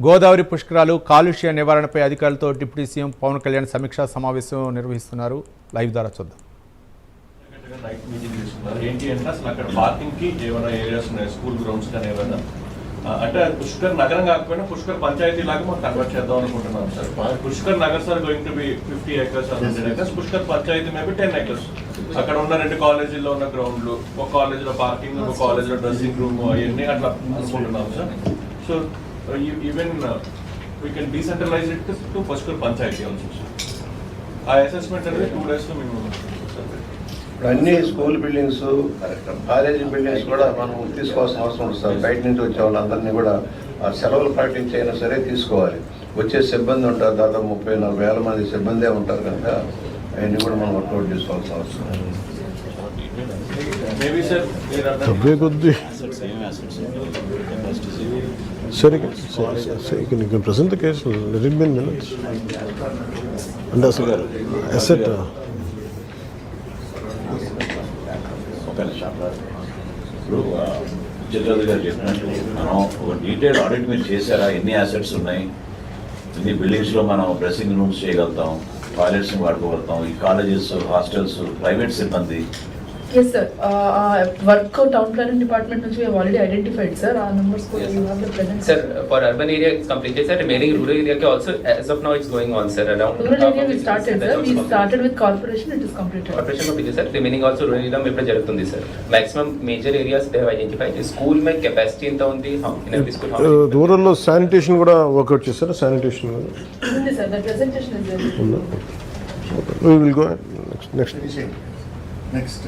గోదావరి పుష్కరాలు కాలుష్య నివారణపై అధికారులతో డిప్యూటీ సీఎం పవన్ కళ్యాణ్ సమీక్షా సమావేశం నిర్వహిస్తున్నారు. లైవ్ ద్వారా చూద్దాం. ఏంటి అంటే అసలు అక్కడ పార్కింగ్ కి ఏమైనా ఏరియాస్ ఉన్నాయి, స్కూల్ గ్రౌండ్స్ కానీ ఏమైనా అంటే పుష్కర్ నగరం కాకపోయినా పుష్కర్ పంచాయతీ లాగా మనం కన్వర్ట్ చేద్దాం అనుకుంటున్నాం sir. Pushkar Nagar sir going to be 50 acres or 100 acres. Pushkar panchayati maybe 10 acres. అక్కడ ఉన్న 2 కాలేజీల్లో ఉన్న గ్రౌండ్లు, ఒక కాలేజీలో పార్కింగ్, ఒక కాలేజీలో డ్రెస్సింగ్ రూమ్, అవన్నీ అట్లా అనుకుంటున్నాం sir. So even we can decentralise it to Pushkar panchayati also sir. ఆ అసెస్మెంట్ అనేది 2 days లో మేము అన్ని స్కూల్ బిల్డింగ్స్, కాలేజీ బిల్డింగ్స్ కూడా మనం తీసుకోవాల్సిన అవసరం ఉంది సార్. బయట నుంచి వచ్చే వాళ్ళందరినీ కూడా సెలవులు ప్రకటించైనా సరే తీసుకోవాలి. వచ్చే సిబ్బంది ఉంటారు, దాదాపు 30-40 మంది సిబ్బందే ఉంటారు కనుక అవన్నీ కూడా మనం వర్కౌట్ చేసుకోవాల్సిన అవసరం ఉంది. present the case, let it be in minutes. And asset. ఇప్పుడు జగన్ గారు చెప్పినట్టు మనం ఒక డీటెయిల్ ఆడిట్ మీరు చేశారా, ఎన్ని అసెట్స్ ఉన్నాయి, ఎన్ని బిల్డింగ్స్లో మనం డ్రెస్సింగ్ రూమ్స్ చేయగలుగుతాం, టాయిలెట్స్ని వాడుకోగలుగుతాం, ఈ కాలేజెస్, హాస్టల్స్, ప్రైవేట్ సిబ్బంది. Yes sir, work town planning department which we have already identified sir. Our numbers yes. You have the present Sir, for urban area it's completed sir. Remaining rural area also as of now it's going on sir. Around rural area we started sir. We started with corporation, it is completed. Corporation completed sir. Remaining also rural area ఇప్పుడు జరుగుతుంది sir. Maximum major areas they have identified. School में capacity ఎంత ఉంది, in every school how many? Rural లో sanitation కూడా work out చేస్తారా? Sanitation ఉంది sir, the presentation is there. We will go next. Next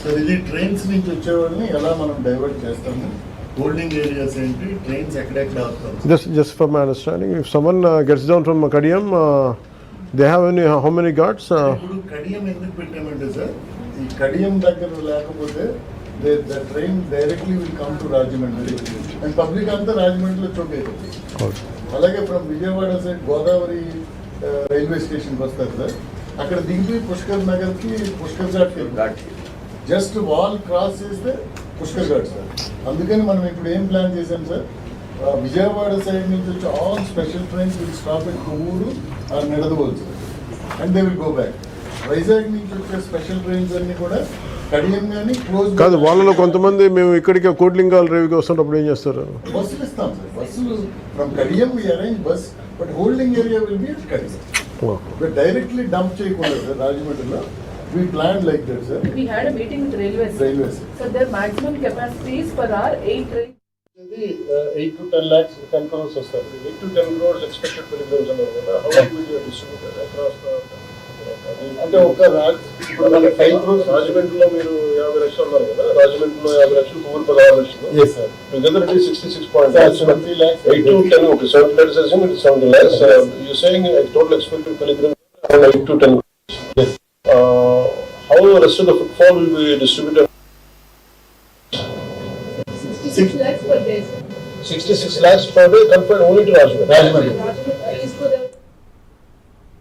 sir, ఇది ట్రైన్స్ నుంచి వచ్చేవాళ్ళని ఎలా మనం డైవర్ట్ చేస్తాము, హోల్డింగ్ ఏరియాస్ ఏంటి, ట్రైన్స్ ఎక్కడెక్కడ ఆపుతాం? Just for my understanding, if someone gets down from Kadiyam, they have how many guards? ఇప్పుడు కడియం ఎందుకు పెట్టామంటే సార్, ఈ కడియం దగ్గర లేకపోతే the train directly will come to Rajahmundry and public అంతా రాజమండ్రిలో చోకేది. అలాగే from Vijayawada side Godavari railway స్టేషన్కి వస్తారు సార్. అక్కడ దిగిపోయి పుష్కర్ నగర్ కి Pushkar ghat just wall cross చేస్తే పుష్కర్ ఘాట్ సార్. అందుకని మనం ఇప్పుడు ఏం ప్లాన్ చేశాం సార్, విజయవాడ సైడ్ నుంచి వచ్చి all special trains will stop at Kovvur or Nidadavolu sir, and they will go back. Vizag నుంచి వచ్చే స్పెషల్ ట్రైన్స్ అన్ని కూడా కడియం కానీ క్లోజ్ కాదు. వాళ్ళలో కొంతమంది మేము ఇక్కడికి కోట్లింగాల్ రేవికి వస్తున్నప్పుడు ఏం చేస్తారు? బస్సులు ఇస్తాం సార్. బస్సులు from Kadiyam we arrange bus, but holding area will be Kadiyam. But directly dump చేయకూడదు సార్ రాజమండ్రిలో. We planned like that sir. We had a meeting with railways. So their maximum capacity is per hour 8 trains. 8 to 10 lakhs 10 crores వస్తారు. 8 to 10 crores expected pilgrims అన్నారు కదా. How will you distribute across the అంటే ఒక ఇప్పుడు మనకి 5 crores రాజమండ్రిలో మీరు 50 లక్షలు ఉన్నారు కదా, రాజమండ్రిలో 50 లక్షలు, కొవ్వూరు 16 లక్షలు. Yes sir. Together it is 66.5 lakhs. 8 to 10, okay, 7 lakhs assume it is 70 lakhs. You saying total expected pilgrims around 8 to 10 crores. Yes. How the rest of the footfall will be distributed? 66 lakhs per day sir. 66 lakhs per day confined only to Rajahmundry.